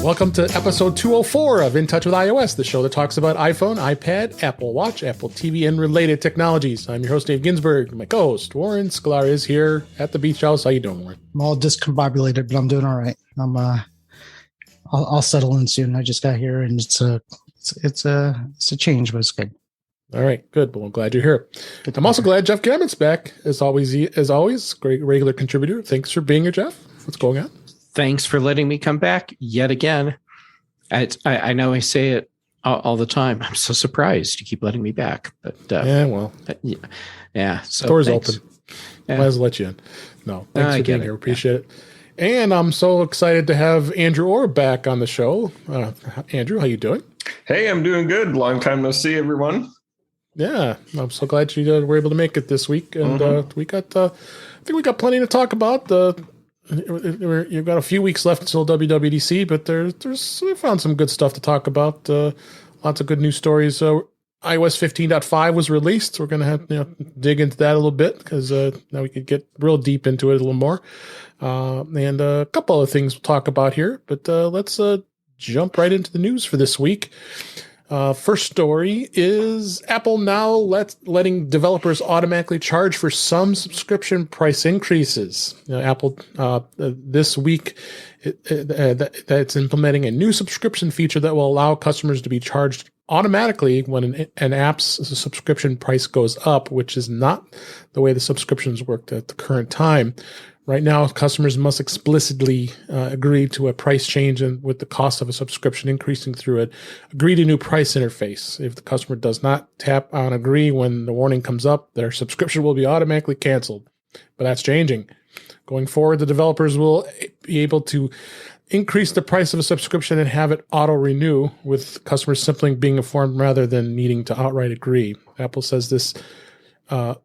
Welcome to episode 204 of In Touch with iOS, the show that talks about iPhone, iPad, Apple Watch, Apple TV, and related technologies. I'm your host, Dave Ginsburg. My co-host, Warren Sklar, is here at the beach house. How you doing, Warren? I'm all discombobulated, but I'm doing all right. I'll settle in soon. I just got here, and it's a change, but it's good. All right, good. Well, I'm glad you're here. I'm also glad Jeff Gamet's back. As always, great regular contributor. Thanks for being here, Jeff. What's going on? Thanks for letting me come back yet again. I know I say it all the time. I'm so surprised you keep letting me back. But yeah. So door's thanks. open. Yeah. Might as well let you in. No, thanks for being here. Appreciate it. And I'm so excited to have Andrew Orr back on the show. Andrew, how you doing? Hey, I'm doing good. Long time no see, everyone. Yeah, I'm so glad you were able to make it this week. And we got, I think we got plenty to talk about. You've got a few weeks left until WWDC, but we found some good stuff to talk about. Lots of good news stories. So iOS 15.5 was released. We're going to have dig into that a little bit because now we could get real deep into it a little more. And a couple other things we'll talk about here. But let's jump right into the news for this week. First story is Apple now letting developers automatically charge for some subscription price increases. Apple this week that's implementing a new subscription feature that will allow customers to be charged automatically when an app's subscription price goes up, which is not the way the subscriptions worked at the current time. Right now, customers must explicitly agree to a price change and with the cost of a subscription increasing through it. Agree to new price interface. If the customer does not tap on agree when the warning comes up, their subscription will be automatically canceled. But that's changing. Going forward, the developers will be able to increase the price of a subscription and have it auto-renew, with customers simply being informed rather than needing to outright agree. Apple says this.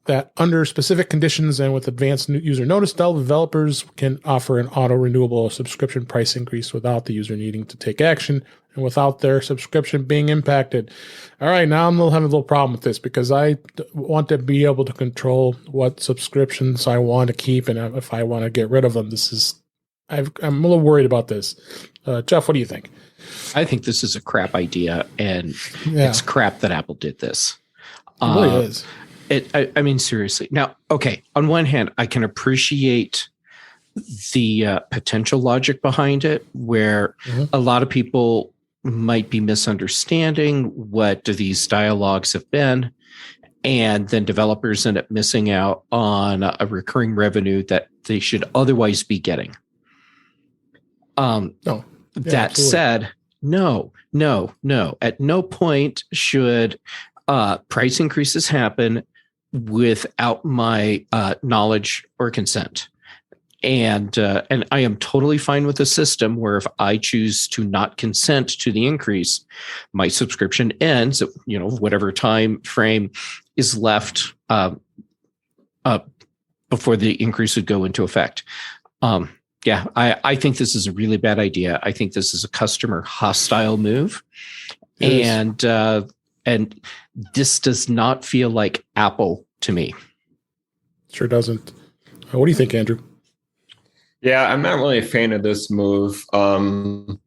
That under specific conditions and with advanced user notice, developers can offer an auto-renewable subscription price increase without the user needing to take action and without their subscription being impacted. All right, now I'm having a little problem with this because I want to be able to control what subscriptions I want to keep and if I want to get rid of them. I'm a little worried about this. Jeff, what do you think? I think this is a crap idea, and it's crap that Apple did this. It really is. I mean, seriously. Now, okay, on one hand, I can appreciate the potential logic behind it, where a lot of people might be misunderstanding what these dialogues have been, and then developers end up missing out on a recurring revenue that they should otherwise be getting. That said, no. At no point should price increases happen without my knowledge or consent. And I am totally fine with a system where if I choose to not consent to the increase, my subscription ends at, whatever time frame is left before the increase would go into effect. I think this is a really bad idea. I think this is a customer hostile move. And this does not feel like Apple to me. Sure doesn't. What do you think, Andrew? Yeah, I'm not really a fan of this move. I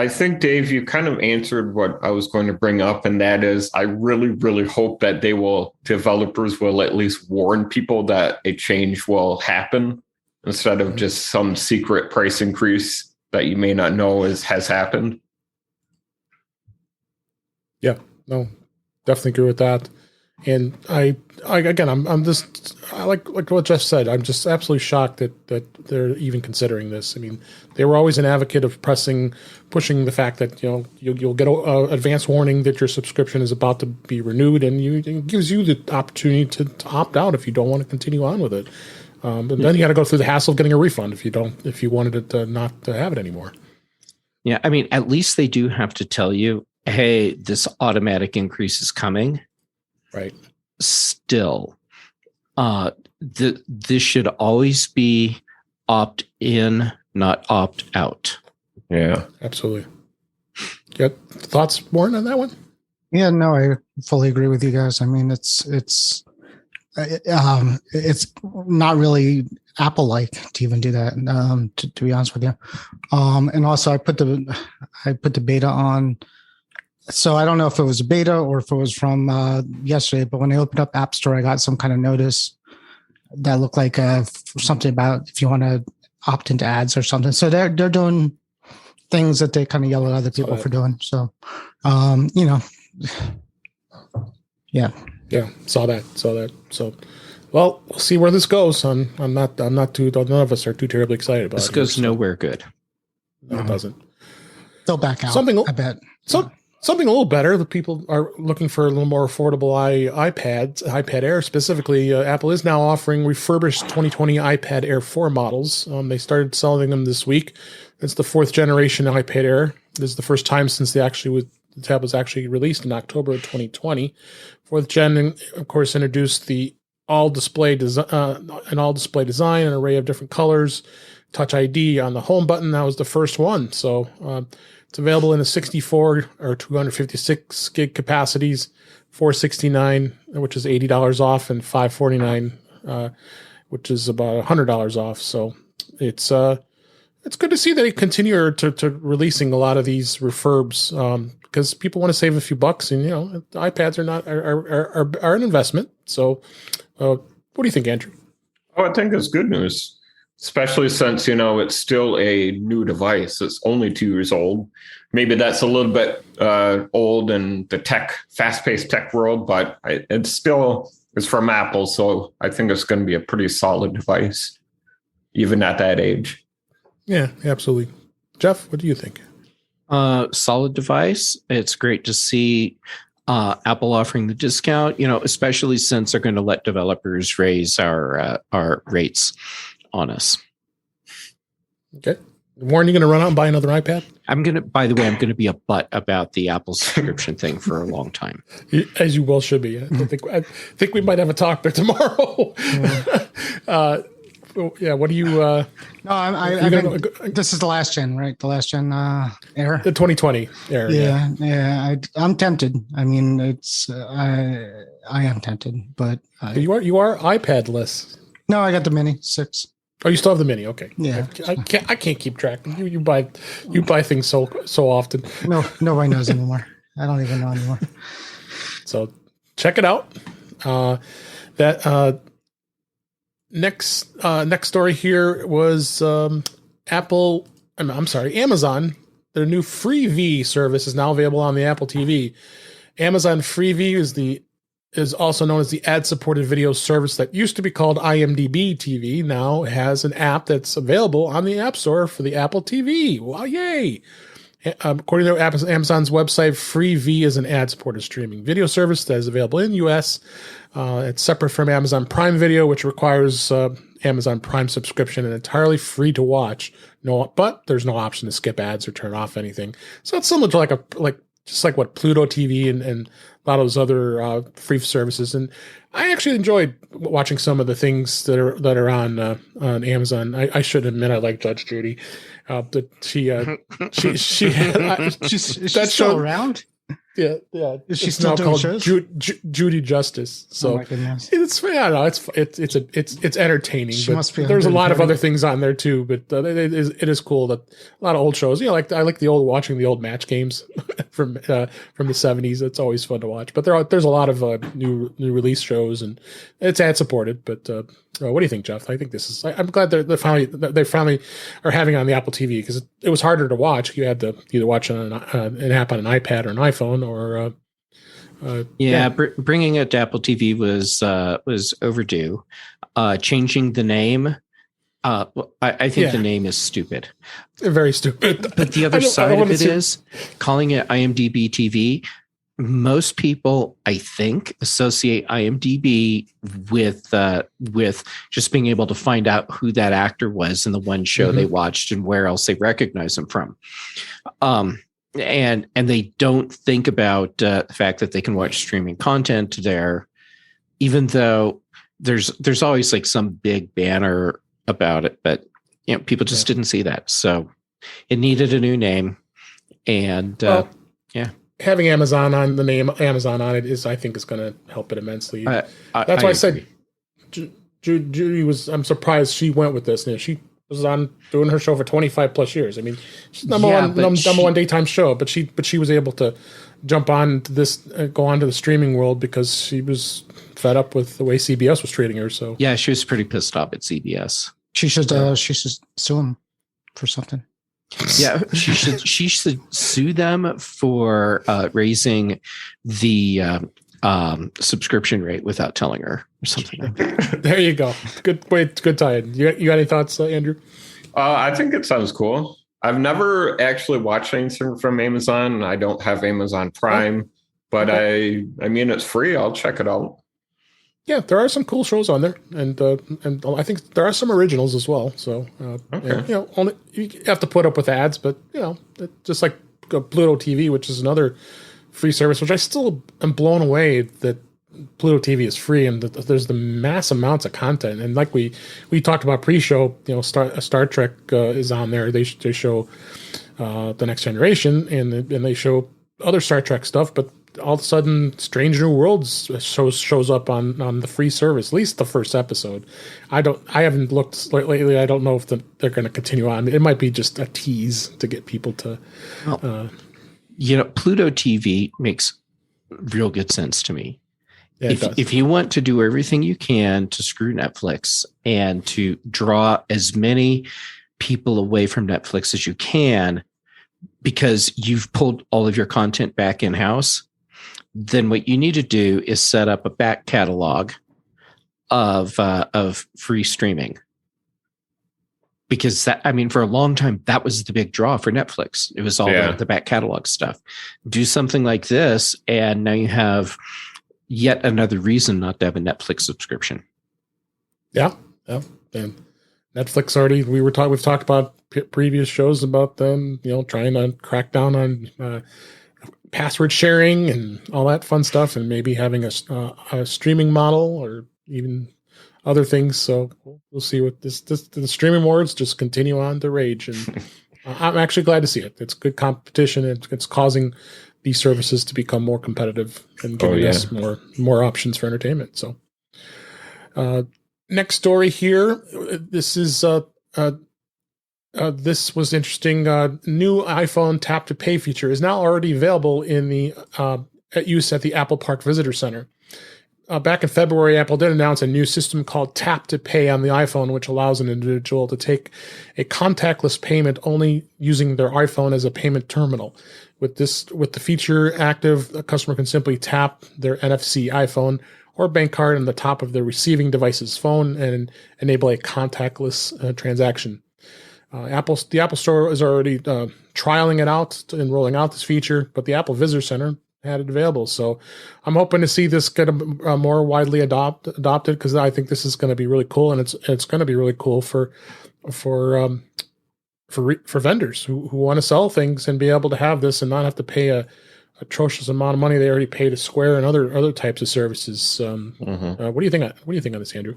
think, Dave, you kind of answered what I was going to bring up, and that is I really, really hope that developers will at least warn people that a change will happen instead of just some secret price increase that you may not know has happened. Yeah, no, definitely agree with that. And I like what Jeff said. I'm just absolutely shocked that they're even considering this. I mean, they were always an advocate of pushing the fact that you'll get an advance warning that your subscription is about to be renewed, and it gives you the opportunity to opt out if you don't want to continue on with it. But then you got to go through the hassle of getting a refund if you wanted it not to have it anymore. Yeah, I mean, at least they do have to tell you, hey, this automatic increase is coming. Right. Still, this should always be opt in, not opt out. Yeah, absolutely. Got thoughts, Warren, on that one? Yeah, no, I fully agree with you guys. I mean, it's not really Apple-like to even do that. To be honest with you, and also I put the beta on. So I don't know if it was a beta or if it was from yesterday, but when I opened up App Store, I got some kind of notice that looked like something about if you want to opt into ads or something. So they're doing things that they kind of yell at other people for doing. So, yeah. Yeah, saw that. So, well, we'll see where this goes. I'm not too. None of us are too terribly excited about it. This goes nowhere good. No, it doesn't. They'll back out. I bet. Something a little better. The people are looking for a little more affordable iPad Air specifically. Apple is now offering refurbished 2020 iPad Air 4 models. They started selling them this week. It's the 4th generation iPad Air. This is the first time since the tab was actually released in October of 2020. 4th gen, of course, introduced the all-display design, an array of different colors, Touch ID on the home button. That was the first one. So it's available in a 64 or 256 gig capacities, $469, which is $80 off, and $549, which is about $100 off. So it's good to see that they continue to releasing a lot of these refurbs because people want to save a few bucks, and iPads are an investment. So, what do you think, Andrew? Oh, I think it's good news, especially since it's still a new device. It's only 2 years old. Maybe that's a little bit old in the fast-paced tech world, but it's from Apple, so I think it's going to be a pretty solid device, even at that age. Yeah, absolutely. Jeff, what do you think? Solid device. It's great to see Apple offering the discount, especially since they're going to let developers raise our rates on us. Okay. Warren, you going to run out and buy another iPad? By the way, I'm going to be a butt about the Apple subscription thing for a long time. As you well should be. I think we might have a talk there tomorrow. Yeah. What do you? No, this is the last gen, right? The last gen Air. The 2020 Air. Yeah. I'm tempted. I mean, I am tempted, but you are iPad-less. No, I got the Mini 6. Oh, you still have the Mini? Okay. Yeah. I can't keep track. You buy things so often. No, nobody knows anymore. I don't even know anymore. So check it out. Next story here was Amazon. Their new Freevee service is now available on the Apple TV. Amazon Freevee is also known as the ad-supported video service that used to be called IMDb TV. Now has an app that's available on the App Store for the Apple TV. Wow, yay! According to Amazon's website, Freevee is an ad-supported streaming video service that is available in the U.S. It's separate from Amazon Prime Video, which requires Amazon Prime subscription and entirely free to watch. But there's no option to skip ads or turn off anything. So it's similar to just like what Pluto TV and a lot of those other free services. And I actually enjoyed watching some of the things that are on Amazon. I should admit I like Judge Judy. She's still around. Yeah. Is she still doing shows? Judy Justice. So oh my goodness. It's entertaining. She must be. There's a lot of other things on there too, but it is cool that a lot of old shows. I like watching the old match games from the 70s. It's always fun to watch. But there's a lot of new release shows, and it's ad supported. But what do you think, Jeff? I think this is. I'm glad they finally are having it on the Apple TV, because it was harder to watch. You had to either watch it on an app on an iPad or an iPhone, or bringing it to Apple TV was overdue. Changing the name, I think the name is stupid. Very stupid. But the other side of it is calling it IMDb TV. Most people, I think, associate IMDb with just being able to find out who that actor was in the one show they watched and where else they recognize him from. And they don't think about the fact that they can watch streaming content there, even though there's always like some big banner about it, but people just didn't see that. So it needed a new name, and having Amazon on the name Amazon on it I think is going to help it immensely. That's why I said Judy was. I'm surprised she went with this. She was on doing her show for 25 plus years. I mean, she's number one daytime show, but she was able to jump on to this, go on to the streaming world because she was fed up with the way CBS was treating her. So yeah, she was pretty pissed off at CBS. She should sue him for something. Yeah, she should sue them for raising the subscription rate without telling her or something like that. There you go. Good tie-in. You got any thoughts, Andrew? I think it sounds cool. I've never actually watched anything from Amazon. I don't have Amazon Prime, but okay. I mean, it's free. I'll check it out. Yeah, there are some cool shows on there, and I think there are some originals as well. So, okay. Only you have to put up with ads, but just like Pluto TV, which is another free service, which I still am blown away that Pluto TV is free and that there's the mass amounts of content. And like we talked about pre-show, Star Trek is on there. They show The Next Generation, and they show other Star Trek stuff, but all of a sudden Strange New Worlds shows up on the free service, at least the first episode. I haven't looked lately. I don't know if they're going to continue on. It might be just a tease to get people to Pluto TV makes real good sense to me. Yeah, if you want to do everything you can to screw Netflix and to draw as many people away from Netflix as you can because you've pulled all of your content back in-house, then what you need to do is set up a back catalog of free streaming. Because for a long time, that was the big draw for Netflix. It was all the back catalog stuff. Do something like this, and now you have yet another reason not to have a Netflix subscription. Yeah. And Netflix already, we've talked about previous shows about them, trying to crack down on password sharing and all that fun stuff, and maybe having a streaming model or even other things. So we'll see what the streaming wars just continue on to rage, and I'm actually glad to see it. It's good competition. It's causing these services to become more competitive and giving us more options for entertainment. So next story here. This is this was interesting. New iPhone tap to pay feature is now already available in the at use at the Apple Park Visitor Center. Back in February, Apple did announce a new system called Tap to Pay on the iPhone, which allows an individual to take a contactless payment only using their iPhone as a payment terminal. With the feature active, a customer can simply tap their NFC iPhone or bank card on the top of the receiving device's phone and enable a contactless transaction. The Apple Store is already trialing it out and rolling out this feature, but the Apple Visitor Center had it available. So I'm hoping to see this get more widely adopted, because I think this is going to be really cool, and it's going to be really cool for vendors who want to sell things and be able to have this and not have to pay a atrocious amount of money they already pay to Square and other types of services. What do you think? What do you think of this, Andrew?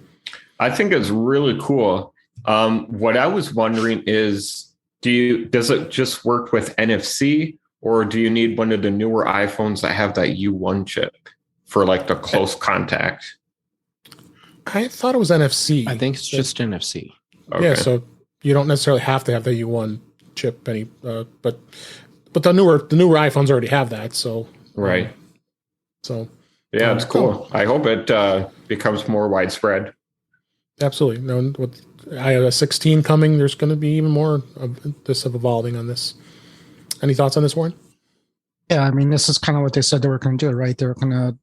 I think it's really cool. What I was wondering is, does it just work with NFC, or do you need one of the newer iPhones that have that U1 chip for like the close contact? I thought it was NFC. I think it's just NFC. Okay. Yeah, so you don't necessarily have to have the U1 chip, but the newer iPhones already have that. So right. So yeah, it's cool. I hope it becomes more widespread. Absolutely. No, with iOS 16 coming, there's going to be even more of this evolving on this. Any thoughts on this, Warren? Yeah, this is kind of what they said they were going to do, right? They're going to,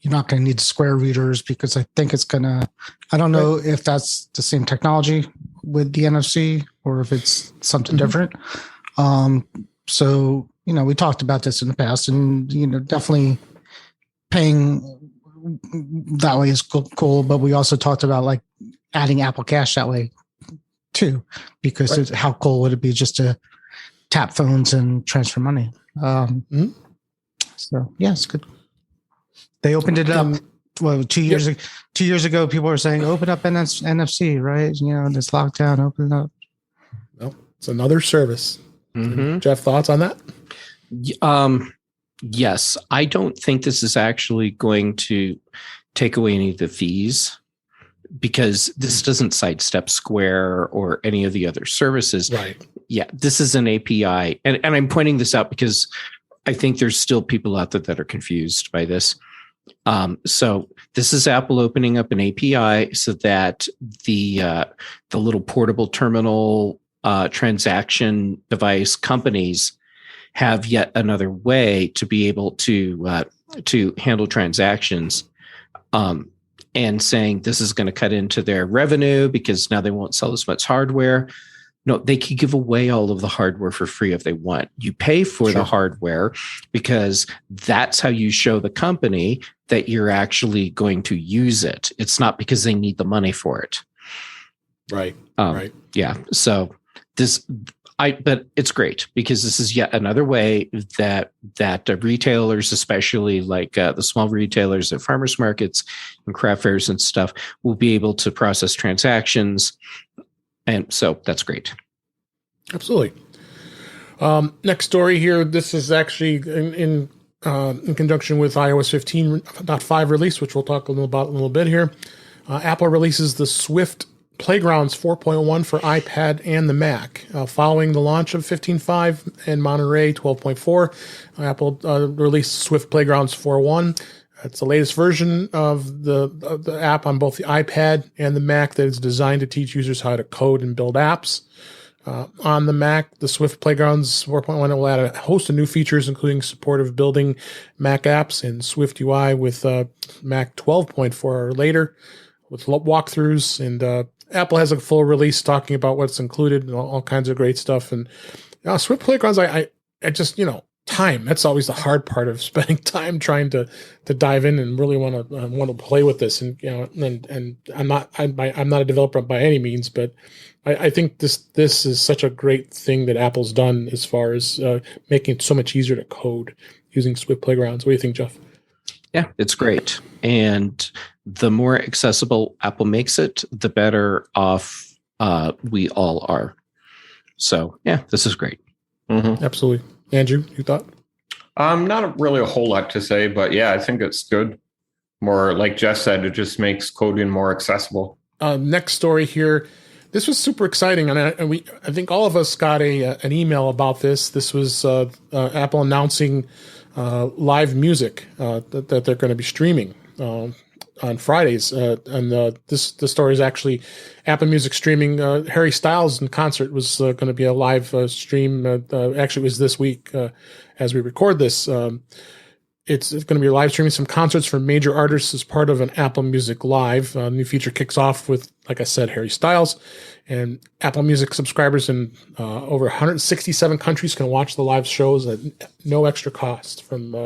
you're not going to need Square readers, because I think it's going to, I don't know if that's the same technology with the NFC or if it's something different. So, we talked about this in the past, and, definitely paying that way is cool, but we also talked about like adding Apple Cash that way too, because how cool would it be just to tap phones and transfer money? So yeah, it's good. They opened it up. 2 years ago? 2 years ago, people were saying, "Open up NFC," right? This lockdown, open it up. Well, it's another service. Jeff, thoughts on that? Yes, I don't think this is actually going to take away any of the fees because this doesn't sidestep Square or any of the other services. Right. Yeah, this is an API. And I'm pointing this out because I think there's still people out there that are confused by this. So this is Apple opening up an API so that the little portable terminal transaction device companies have yet another way to be able to handle transactions, and saying this is going to cut into their revenue because now they won't sell as much hardware. No, they could give away all of the hardware for free if they want. You pay for the hardware because that's how you show the company that you're actually going to use it. It's not because they need the money for it. Right. Right. Yeah. So but it's great because this is yet another way that retailers, especially like the small retailers at farmers markets and craft fairs and stuff, will be able to process transactions. And so that's great. Absolutely. Next story here. This is actually in conjunction with iOS 15.5 release, which we'll talk a little bit here. Apple releases the Swift Playgrounds 4.1 for iPad and the Mac. Following the launch of 15.5 and Monterey 12.4, Apple released Swift Playgrounds 4.1. It's the latest version of the app on both the iPad and the Mac that is designed to teach users how to code and build apps. On the Mac, the Swift Playgrounds 4.1 will add a host of new features, including support of building Mac apps and Swift UI with Mac 12.4 or later, with walkthroughs. And Apple has a full release talking about what's included and all kinds of great stuff. And Swift Playgrounds, I just, time. That's always the hard part of spending time trying to dive in and really want to play with this. And and I'm not a developer by any means, but I think this is such a great thing that Apple's done as far as making it so much easier to code using Swift Playgrounds. What do you think, Jeff? Yeah, it's great. And the more accessible Apple makes it, the better off we all are. So yeah, this is great. Mm-hmm. Absolutely. Andrew, you thought? Not really a whole lot to say, but yeah, I think it's good. More like Jeff said, it just makes coding more accessible. Next story here. This was super exciting, and I think all of us got an email about this. This was Apple announcing live music that they're going to be streaming on Fridays. This story is actually Apple Music streaming. Harry Styles in concert was going to be a live stream. Actually, it was this week as we record this. It's going to be live streaming some concerts from major artists as part of an Apple Music Live. New feature kicks off with, like I said, Harry Styles. And Apple Music subscribers in over 167 countries can watch the live shows at no extra cost from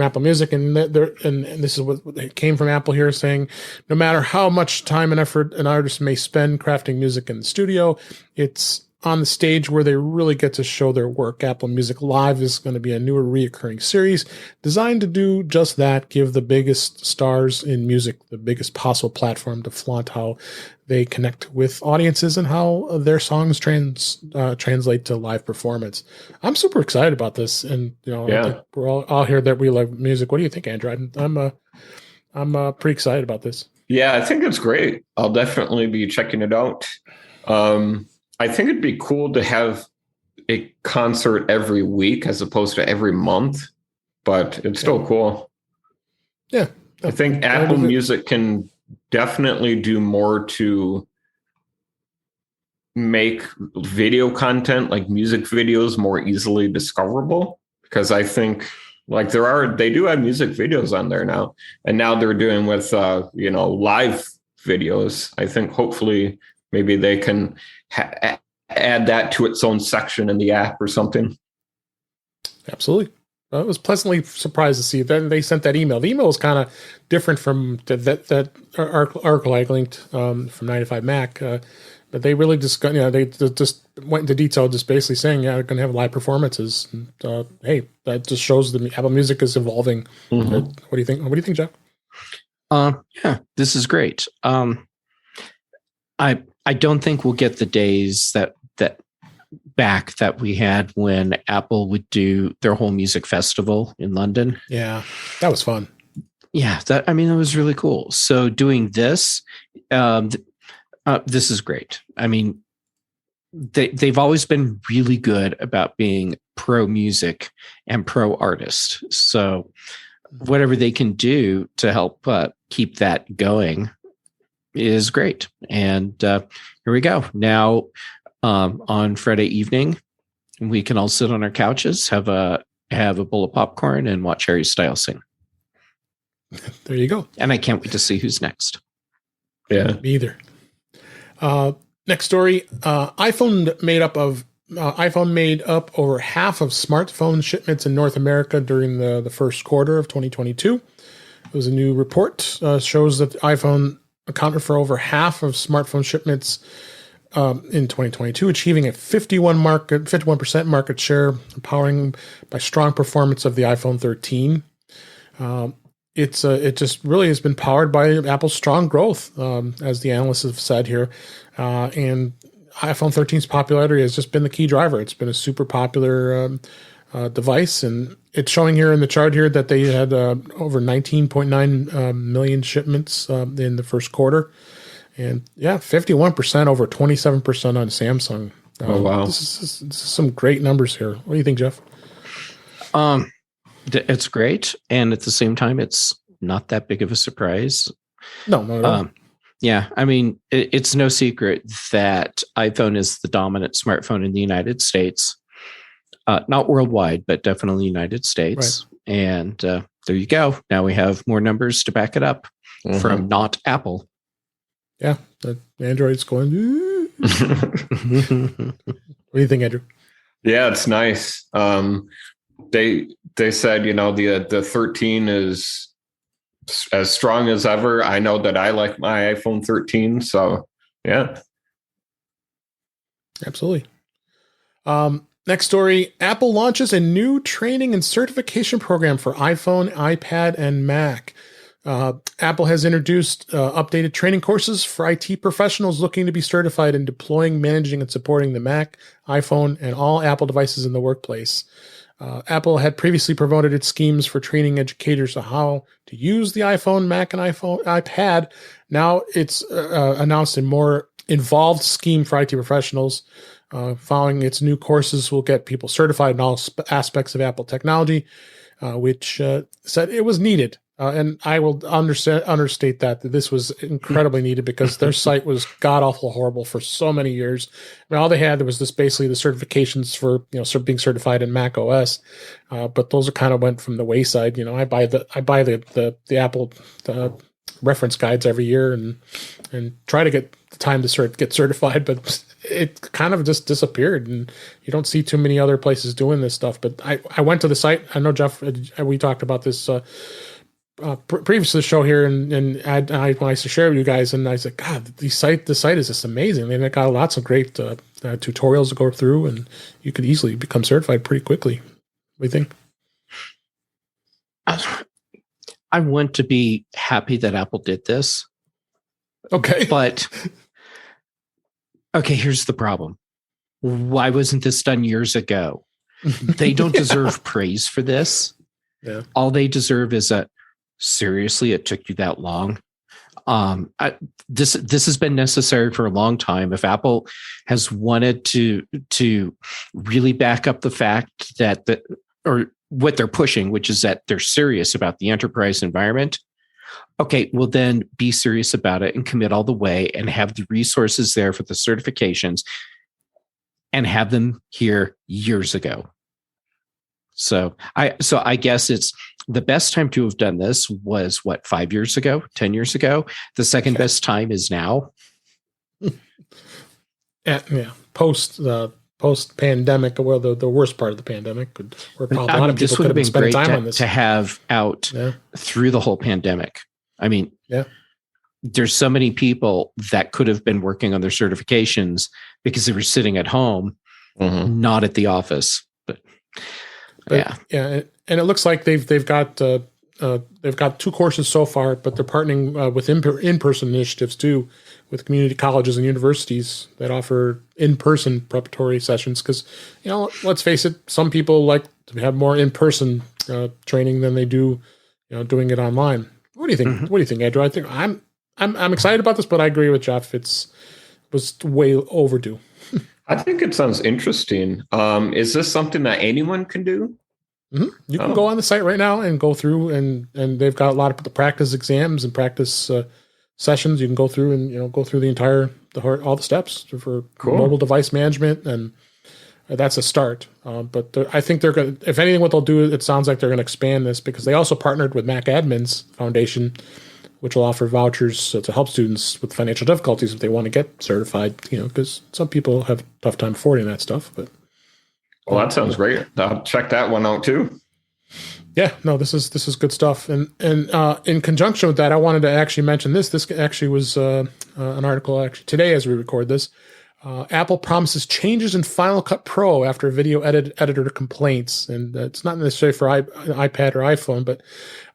Apple Music. And this is what came from Apple here, saying no matter how much time and effort an artist may spend crafting music in the studio, it's on the stage where they really get to show their work. Apple Music Live is going to be a newer reoccurring series designed to do just that, give the biggest stars in music the biggest possible platform to flaunt how they connect with audiences and how their songs translate to live performance. I'm super excited about this, and I think we're all here that we love music. What do you think, Andrew? I'm pretty excited about this. Yeah, I think it's great. I'll definitely be checking it out. I think it'd be cool to have a concert every week as opposed to every month, but it's still cool. Yeah. I think Apple Music can definitely do more to make video content like music videos more easily discoverable, because I think like they do have music videos on there now, and now they're doing with live videos. I think hopefully maybe they can add that to its own section in the app or something. Absolutely. I was pleasantly surprised to see that they sent that email. The email was kind of different from that article I linked from 95 Mac, but they really just they just went into detail, just basically saying, they're going to have live performances. And, hey, that just shows the Apple Music is evolving. Mm-hmm. What do you think? What do you think, Jeff? Yeah, this is great. I don't think we'll get the days that back that we had when Apple would do their whole music festival in London. Yeah, that was fun. Yeah, that was really cool. So doing this, this is great. I mean, they've always been really good about being pro music and pro artist. So whatever they can do to help keep that going is great. And here we go. Now on Friday evening, we can all sit on our couches, have a bowl of popcorn, and watch Harry Styles sing. There you go. And I can't wait to see who's next. Yeah. Me either. Next story. iPhone made up over half of smartphone shipments in North America during the first quarter of 2022. It was a new report. Shows that iPhone accounted for over half of smartphone shipments in 2022, achieving a 51% market share, powering by strong performance of the iPhone 13. It just really has been powered by Apple's strong growth, as the analysts have said here. And iPhone 13's popularity has just been the key driver. It's been a super popular device, and it's showing here in the chart here that they had over 19.9 million shipments in the first quarter. And 51% over 27% on Samsung. Oh, wow. This is some great numbers here. What do you think, Jeff? It's great, and at the same time, it's not that big of a surprise. No, not at all. Yeah, I mean, it's no secret that iPhone is the dominant smartphone in the United States, not worldwide, but definitely United States. Right. And there you go. Now we have more numbers to back it up from not Apple. Yeah, the Android's going. What do you think, Andrew? Yeah, it's nice. They said, the 13 is as strong as ever. I know that I like my iPhone 13, so yeah. Absolutely. Next story, Apple launches a new training and certification program for iPhone, iPad, and Mac. Apple has introduced updated training courses for IT professionals looking to be certified in deploying, managing, and supporting the Mac, iPhone, and all Apple devices in the workplace. Apple had previously promoted its schemes for training educators on how to use the iPhone, Mac, and iPad. Now it's announced a more involved scheme for IT professionals. Following its new courses will get people certified in all aspects of Apple technology, which said it was needed. And I will understate that this was incredibly needed because their site was god-awful horrible for so many years. I mean, all they had was basically the certifications for being certified in Mac OS, but those kind of went from the wayside. I buy the Apple reference guides every year and try to get the time to get certified, but it kind of just disappeared, and you don't see too many other places doing this stuff. But I went to the site. I know, Jeff, we talked about this previous to the show here, and I when I used to share with you guys, and I said, God, the site is just amazing. They got lots of great tutorials to go through, and you could easily become certified pretty quickly. What do you think? I want to be happy that Apple did this. Okay. But, okay, here's the problem. Why wasn't this done years ago? They don't deserve praise for this. Yeah. All they deserve is seriously, it took you that long. This has been necessary for a long time. If Apple has wanted to really back up the fact that or what they're pushing, which is that they're serious about the enterprise environment, okay, well then be serious about it and commit all the way and have the resources there for the certifications and have them here years ago. So I guess it's the best time to have done this was 5 years ago, 10 years ago. The second best time is now. Yeah. Post pandemic, well, the worst part of the pandemic, where a lot of people could have been spending time on this to have out through the whole pandemic. I mean, there's so many people that could have been working on their certifications because they were sitting at home, not at the office. But yeah, and it looks like they've got 2 courses so far, but they're partnering with in-person initiatives too, with community colleges and universities that offer in-person preparatory sessions. Because let's face it, some people like to have more in-person training than they do doing it online. What do you think? Mhm. What do you think, Andrew? I think I'm excited about this, but I agree with Jeff. Was way overdue. I think it sounds interesting. Is this something that anyone can do? You can go on the site right now and go through, and they've got a lot of the practice exams and practice sessions. You can go through and go through all the steps for mobile device management, and that's a start. But I think they're going. If anything, what they'll do, it sounds like they're going to expand this because they also partnered with Mac Admins Foundation, which will offer vouchers to help students with financial difficulties if they want to get certified. Because some people have a tough time affording that stuff, but. Well, that sounds great. I'll check that one out too. Yeah, no, this is good stuff. And in conjunction with that, I wanted to actually mention this. This actually was an article today as we record this. Apple promises changes in Final Cut Pro after video editor complaints, and it's not necessarily for iPad or iPhone, but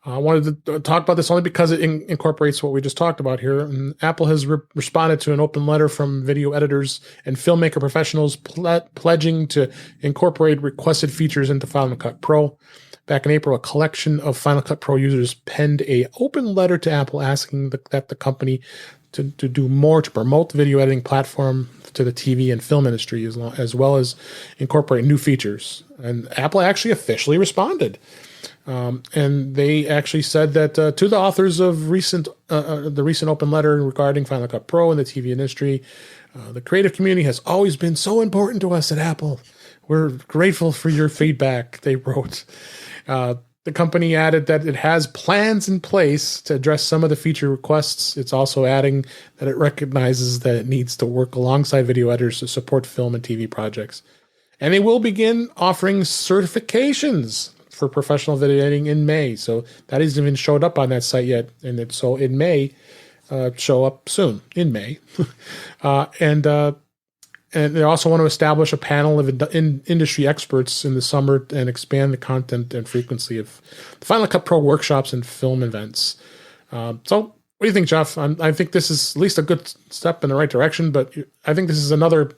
I wanted to talk about this only because it incorporates what we just talked about here. And Apple has responded to an open letter from video editors and filmmaker professionals pledging to incorporate requested features into Final Cut Pro. Back in April, a collection of Final Cut Pro users penned an open letter to Apple asking that the company to do more to promote the video editing platform to the TV and film industry, as well as incorporate new features. And Apple actually officially responded. And they actually said that to the authors of the recent open letter regarding Final Cut Pro and the TV industry, the creative community has always been so important to us at Apple. We're grateful for your feedback, they wrote. The company added that it has plans in place to address some of the feature requests. It's also adding that it recognizes that it needs to work alongside video editors to support film and TV projects. And they will begin offering certifications for professional video editing in May. So that hasn't even showed up on that site yet. And it may show up soon in May. And they also want to establish a panel of industry experts in the summer and expand the content and frequency of Final Cut Pro workshops and film events. So what do you think, Jeff? I think this is at least a good step in the right direction, but I think this is another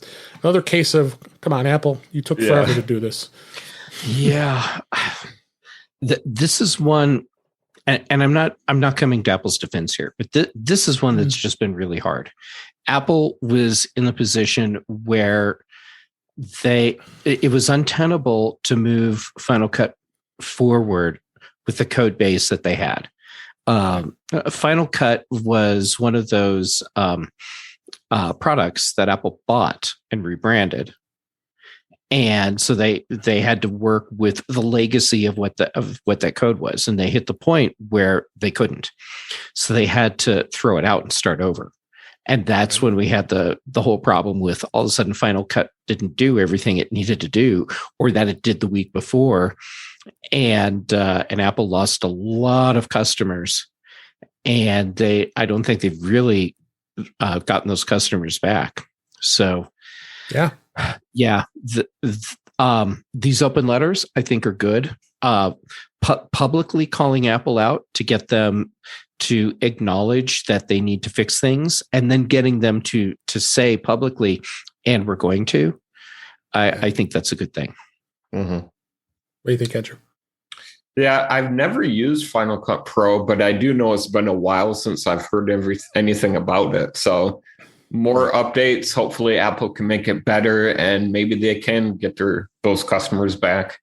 case of, come on, Apple, you took forever to do this. Yeah. This is one, and I'm not coming to Apple's defense here, but this is one that's just been really hard. Apple was in the position where it was untenable to move Final Cut forward with the code base that they had. Final Cut was one of those products that Apple bought and rebranded. And so they had to work with the legacy of what that code was, and they hit the point where they couldn't. So they had to throw it out and start over. And that's when we had the whole problem with all of a sudden Final Cut didn't do everything it needed to do, or that it did the week before. And Apple lost a lot of customers, and I don't think they've really gotten those customers back. So yeah. These open letters I think are good. Publicly calling Apple out to get them to acknowledge that they need to fix things, and then getting them to say publicly, and we're going to. I think that's a good thing. Mm-hmm. What do you think, Andrew? Yeah, I've never used Final Cut Pro, but I do know it's been a while since I've heard anything about it. So more updates. Hopefully Apple can make it better, and maybe they can get those customers back.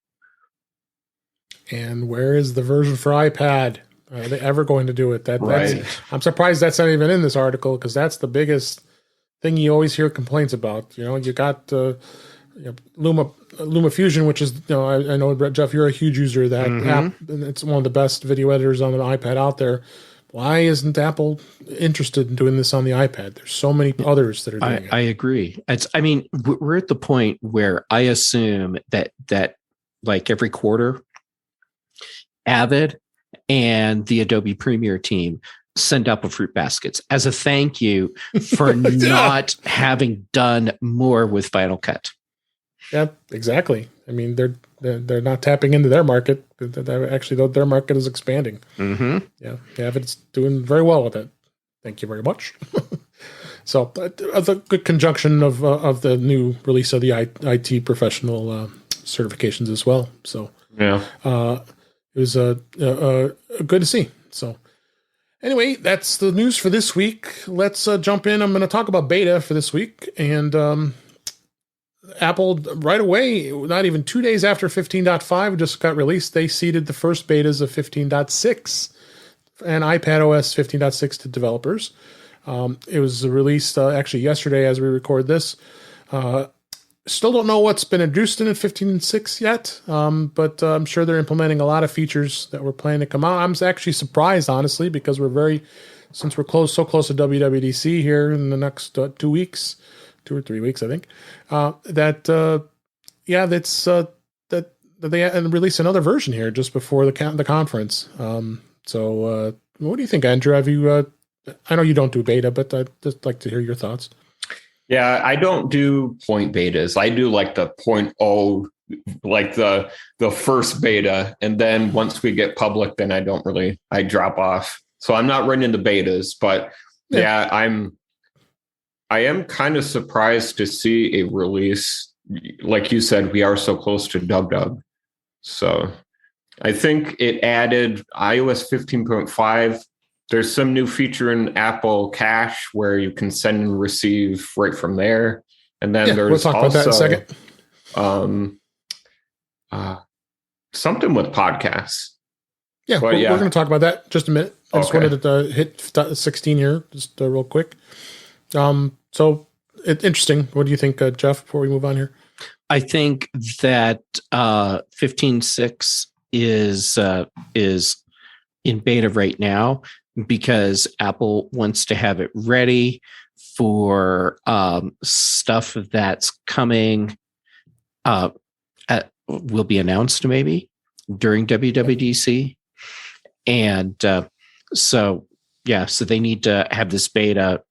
And where is the version for iPad? Are they ever going to do it? Right. I'm surprised that's not even in this article, because that's the biggest thing you always hear complaints about. You got Luma Fusion, which is, I know, Jeff, you're a huge user of that app, and it's one of the best video editors on an iPad out there. Why isn't Apple interested in doing this on the iPad? There's so many others that are doing it. I agree. We're at the point where I assume that like every quarter, Avid and the Adobe Premiere team send Apple fruit baskets as a thank you for not having done more with Final Cut. Yeah, exactly. I mean, they're not tapping into their market. Actually, their market is expanding. Mm-hmm. Yeah, Avid's doing very well with it. Thank you very much. So, the good conjunction of the new release of the IT professional certifications as well. So, yeah, it was good to see. So, Anyway, that's the news for this week. Let's jump in. I'm going to talk about beta for this week. And Apple, right away, not even 2 days after 15.5 just got released, they seeded the first betas of 15.6 and iPadOS 15.6 to developers. It was released actually yesterday as we record this. Still don't know what's been introduced in 15.6 yet, but I'm sure they're implementing a lot of features that were planning to come out. I'm actually surprised, honestly, because since we're so close to WWDC here in the next 2 weeks, 2 or 3 weeks, I think, that they release another version here just before the conference. So what do you think, Andrew? Have you? I know you don't do beta, but I'd just like to hear your thoughts. Yeah, I don't do point betas. I do like the 0.0, like the first beta. And then once we get public, then I drop off. So I'm not running the betas, but yeah I am kind of surprised to see a release. Like you said, we are so close to dub. So I think it added iOS 15.5. There's some new feature in Apple Cash where you can send and receive right from there. And then there's we'll talk also about that in a second. Something with podcasts. Yeah, we're going to talk about that in just a minute. I just wanted to hit 16 here, just real quick. So interesting. What do you think, Jeff, before we move on here? I think that 15.6 is in beta right now because Apple wants to have it ready for stuff that's coming, will be announced maybe during WWDC. And so they need to have this beta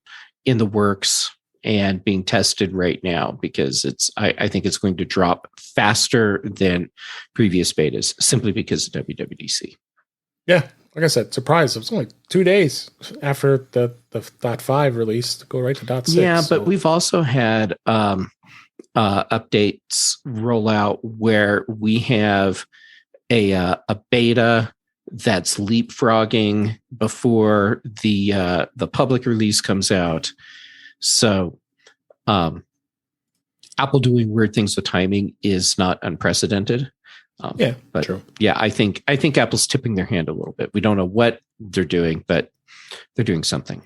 in the works and being tested right now because I think it's going to drop faster than previous betas simply because of WWDC. Yeah, like I said, surprise. It was only 2 days after the .5 release to go right to .6. Yeah, but we've also had updates roll out where we have a beta that's leapfrogging before the public release comes out. So Apple doing weird things with timing is not unprecedented. But true. Yeah, I think Apple's tipping their hand a little bit. We don't know what they're doing, but they're doing something.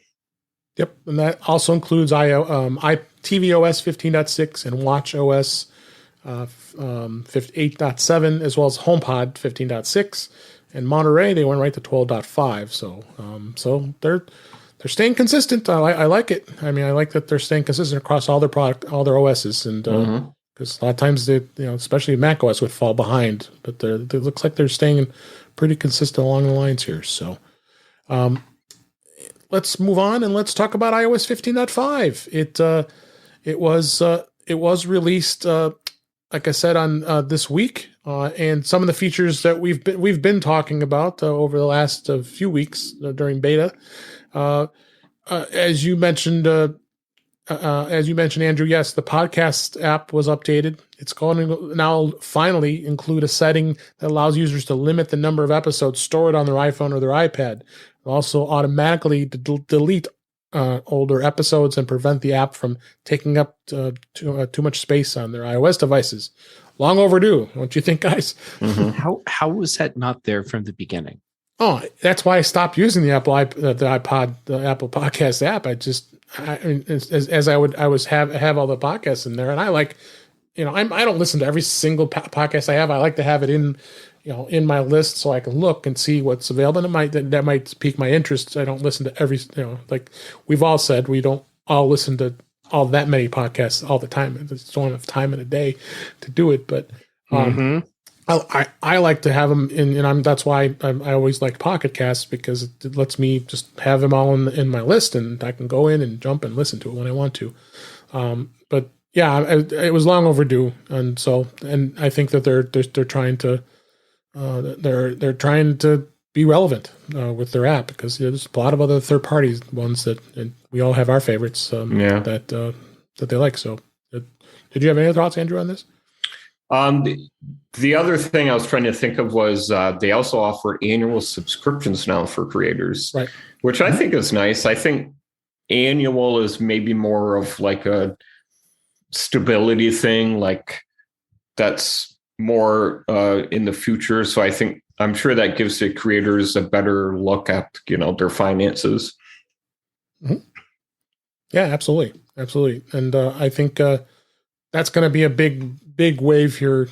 Yep, and that also includes tvOS 15.6 and watchOS 8.7, as well as HomePod 15.6. And Monterey, they went right to 12.5. So they're staying consistent. I like it. I mean, I like that they're staying consistent across all their OSs, and because a lot of times they, especially Mac OS would fall behind, but it looks like they're staying pretty consistent along the lines here. So, let's move on and let's talk about iOS 15.5. It was released, like I said, on this week, and some of the features that we've been talking about over the last few weeks during beta. As you mentioned, Andrew, yes, the podcast app was updated. It's going to now finally include a setting that allows users to limit the number of episodes stored on their iPhone or their iPad. It'll also automatically delete older episodes and prevent the app from taking up too much space on their iOS devices. Long overdue, don't you think, guys? Mm-hmm. How was that not there from the beginning? Oh, that's why I stopped using the Apple Podcast app. I have all the podcasts in there, and I like, I don't listen to every single podcast I have. I like to have it in my list so I can look and see what's available. And that might pique my interest. I don't listen to every, like we've all said, we don't all listen to all that many podcasts all the time. I just don't have time in a day to do it. But I like to have them in, and that's why I always liked Pocket Casts, because it lets me just have them all in my list, and I can go in and jump and listen to it when I want to. But yeah, it was long overdue, and I think that they're trying to they're trying to be relevant with their app, because there's a lot of other third party ones that, and we all have our favorites that they like. So, did you have any thoughts, Andrew, on this? The other thing I was trying to think of was they also offer annual subscriptions now for creators, Right. which I think is nice. I think annual is maybe more of like a stability thing, like that's more in the future. So I'm sure that gives the creators a better look at, their finances. Mm-hmm. Yeah, absolutely. And I think that's going to be a big wave here.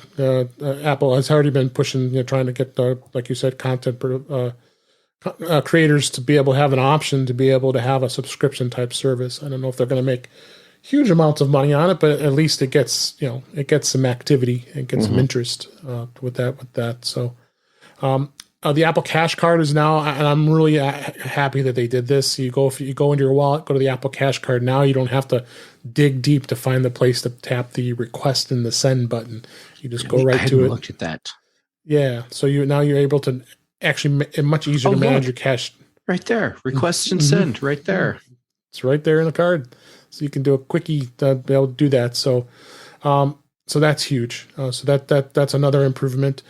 Apple has already been pushing, trying to get, like you said, content creators to be able to have an option to be able to have a subscription type service. I don't know if they're going to make huge amounts of money on it, but at least it gets some activity and gets some interest with that. So the Apple Cash Card is now, and I'm really happy that they did this. If you go into your wallet, go to the Apple Cash Card. Now you don't have to dig deep to find the place to tap the request and the send button. You just go right to it. Looked at that. Yeah, so you're able to actually much easier to manage your cash. Right there, request and send right there. It's right there in the card, so you can do a quickie to be able to do that. So, so that's huge. So that's another improvement.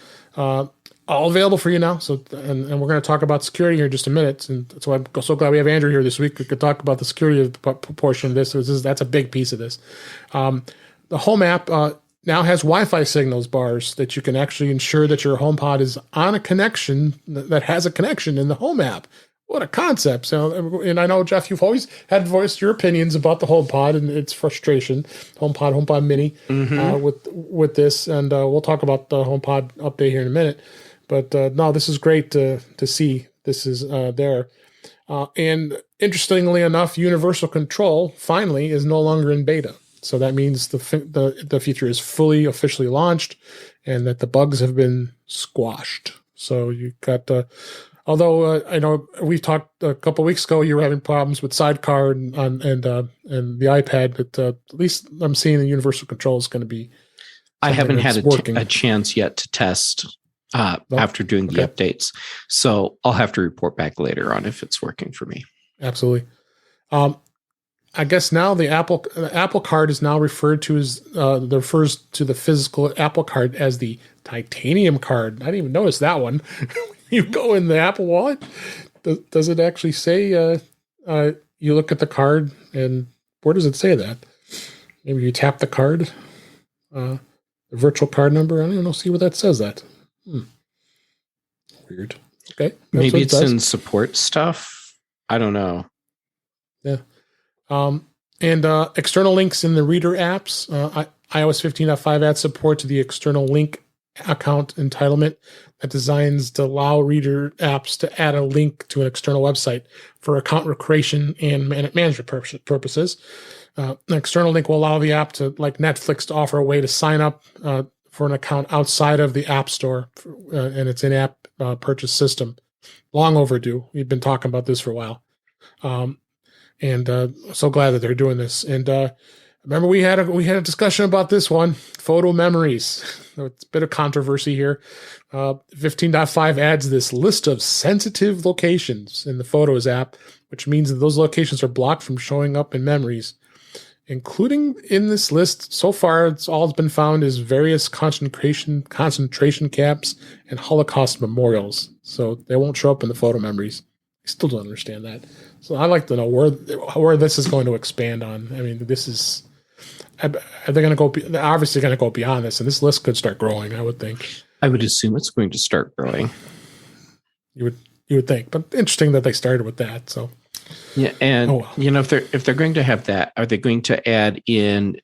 All available for you now. So, and we're going to talk about security here in just a minute. And so I'm so glad we have Andrew here this week. We could talk about the security portion of this. That's a big piece of this. The Home app now has Wi-Fi signals bars that you can actually ensure that your HomePod is on a connection that has a connection in the Home app. What a concept. So, and I know, Jeff, you've always had voiced your opinions about the HomePod and its frustration, HomePod Mini, with this. And we'll talk about the HomePod update here in a minute. But no, this is great to see. This is there. And interestingly enough, Universal Control finally is no longer in beta. So that means the feature is officially launched and that the bugs have been squashed. So you got, although I know we talked a couple of weeks ago, you were having problems with Sidecar and the iPad, but at least I'm seeing the Universal Control is going to be. I haven't had a chance yet to test after doing the updates. So I'll have to report back later on if it's working for me. Absolutely. I guess now the Apple Card is now referred to as refers to the physical Apple Card as the titanium card. I didn't even notice that one. You go in the Apple Wallet. Does it actually say you look at the card and where does it say that? Maybe you tap the card, the virtual card number. I don't know. See where that says that. Weird. Okay. Maybe it's in support stuff. I don't know. Yeah. And external links in the Reader apps. iOS 15.5 adds support to the external link account entitlement that designs to allow Reader apps to add a link to an external website for account creation and management purposes. An external link will allow the app to, like Netflix, to offer a way to sign up for an account outside of the App Store and its in-app purchase system. Long overdue. We've been talking about this for a while. And so glad that they're doing this. And remember, we had a discussion about this one, photo memories. It's a bit of controversy here. 15.5 adds this list of sensitive locations in the Photos app, which means that those locations are blocked from showing up in memories. Including in this list, so far, it's all that's been found is various concentration camps and Holocaust memorials. So they won't show up in the photo memories. I still don't understand that. So I'd like to know where this is going to expand on. I mean, this is, are they going to go? They're obviously going to go beyond this, and this list could start growing. I would think. I would assume it's going to start growing. You would think, but interesting that they started with that. So. Yeah, and if they're going to have that, are they going to add in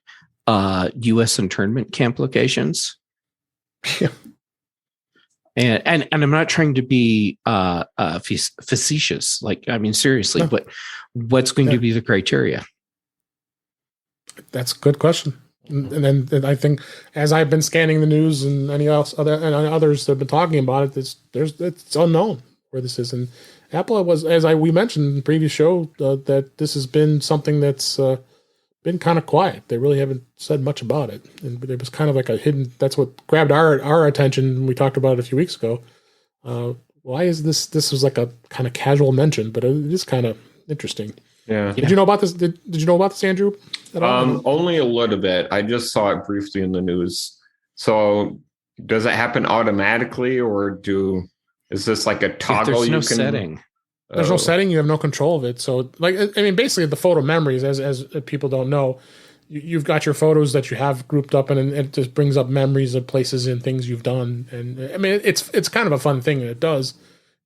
U.S. internment camp locations? Yeah. And I'm not trying to be facetious. Like, I mean, seriously, No. but what's going to be the criteria? That's a good question. And then I think, as I've been scanning the news and others that have been talking about it, it's unknown where this is. And Apple was, we mentioned in the previous show, that this has been something that's been kind of quiet. They really haven't said much about it, and it was kind of like a hidden. That's what grabbed our attention. We talked about it a few weeks ago. Why is this? This was like a kind of casual mention, but it is kind of interesting. Yeah. Did you know about this? Did you know about this, Andrew? At all? Only a little bit. I just saw it briefly in the news. So does it happen automatically, or is this like a toggle? There's no you can setting. There's no setting. You have no control of it. So, like, I mean, basically, the photo memories, as people don't know, you've got your photos that you have grouped up, and it just brings up memories of places and things you've done. And I mean, it's kind of a fun thing, and it does,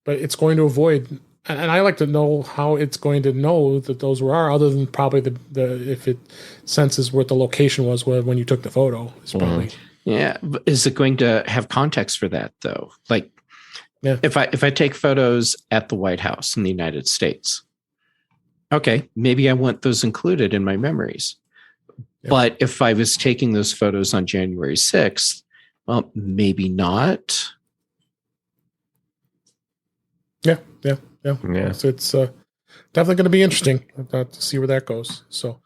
but it's going to avoid. And I like to know how it's going to know that those were other than probably the if it senses what the location was when you took the photo. It's probably Yeah. Is it going to have context for that though? Like, yeah. If I take photos at the White House in the United States, okay, maybe I want those included in my memories. Yeah. But if I was taking those photos on January 6th, well, maybe not. Yeah. So it's definitely going to be interesting to see where that goes. So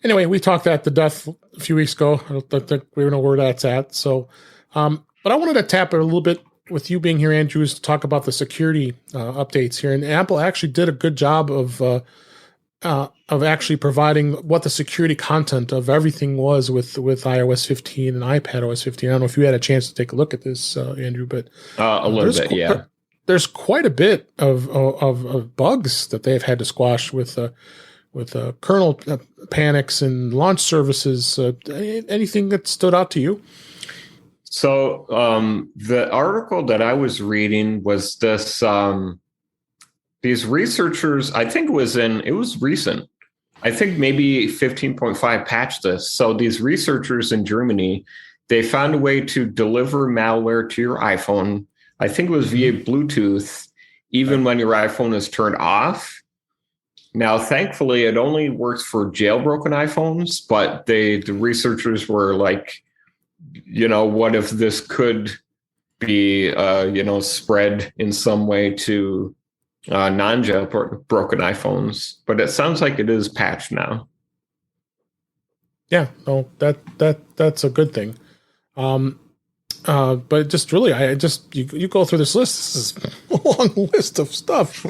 anyway, we talked that to death a few weeks ago. I don't think we know where that's at. So, but I wanted to tap it a little bit with you being here, Andrew, is to talk about the security updates here. And Apple actually did a good job of actually providing what the security content of everything was with iOS 15 and iPadOS 15. I don't know if you had a chance to take a look at this, Andrew, but a little bit, yeah. There's quite a bit of bugs that they've had to squash with kernel panics and launch services. Anything that stood out to you? So the article that I was reading was this. These researchers, I think it was recent. I think maybe 15.5 patched this. So these researchers in Germany, they found a way to deliver malware to your iPhone. I think it was via Bluetooth, even when your iPhone is turned off. Now, thankfully, it only works for jailbroken iPhones, but the researchers were like, what if this could be, spread in some way to non-jailbroken broken iPhones? But it sounds like it is patched now. Yeah, no, that's a good thing. But just really, you go through this list. This is a long list of stuff.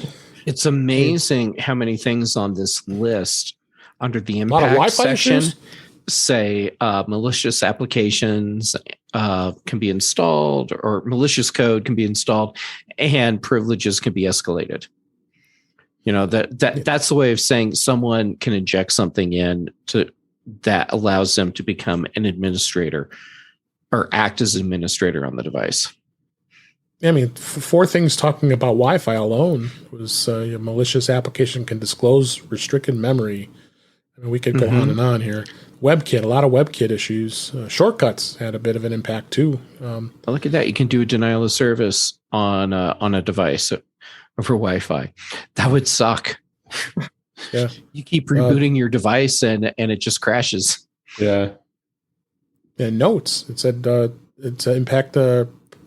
It's amazing how many things on this list under the impact section issues? Say malicious applications can be installed, or malicious code can be installed, and privileges can be escalated. That's the way of saying someone can inject something in that allows them to become an administrator or act as an administrator on the device. I mean, four things talking about Wi-Fi alone was a malicious application can disclose restricted memory. I mean, we could go on and on here. WebKit, a lot of WebKit issues. Shortcuts had a bit of an impact too. Look at that! You can do a denial of service on a device over Wi-Fi. That would suck. Yeah, you keep rebooting your device and it just crashes. Yeah. And notes. It said it's impact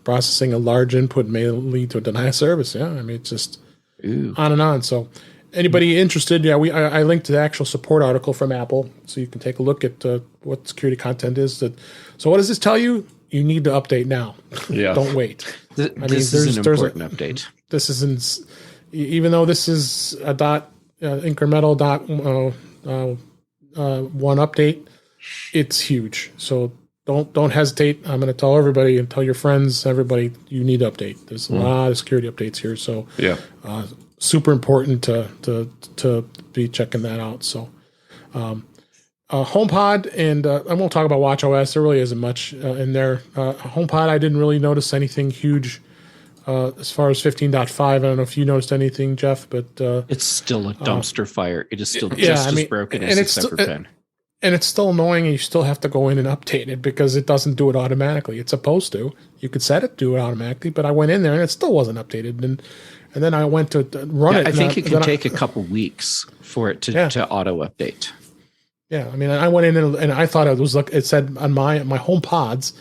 processing a large input may lead to a denial of service. Yeah, I mean, it's just on and on. So anybody interested, I linked to the actual support article from Apple, so you can take a look at what security content is. So what does this tell you? You need to update now. Yeah. Don't wait. This is an important update. This isn't, even though this is a incremental one update, it's huge. So don't hesitate. I'm going to tell everybody and tell your friends, everybody, you need to update. There's a lot of security updates here. So yeah, super important to be checking that out. So HomePod, and I won't talk about watchOS. There really isn't much in there. HomePod, I didn't really notice anything huge as far as 15.5. I don't know if you noticed anything, Jeff, but it's still a dumpster fire. It is still just as broken as it's ever been. And it's still annoying, and you still have to go in and update it because it doesn't do it automatically. It's supposed to. You could set it to do it automatically, but I went in there and it still wasn't updated. And then I went to run it. I think it can take a couple weeks for it to auto update. Yeah, I mean, I went in and I thought it was it said on my HomePods,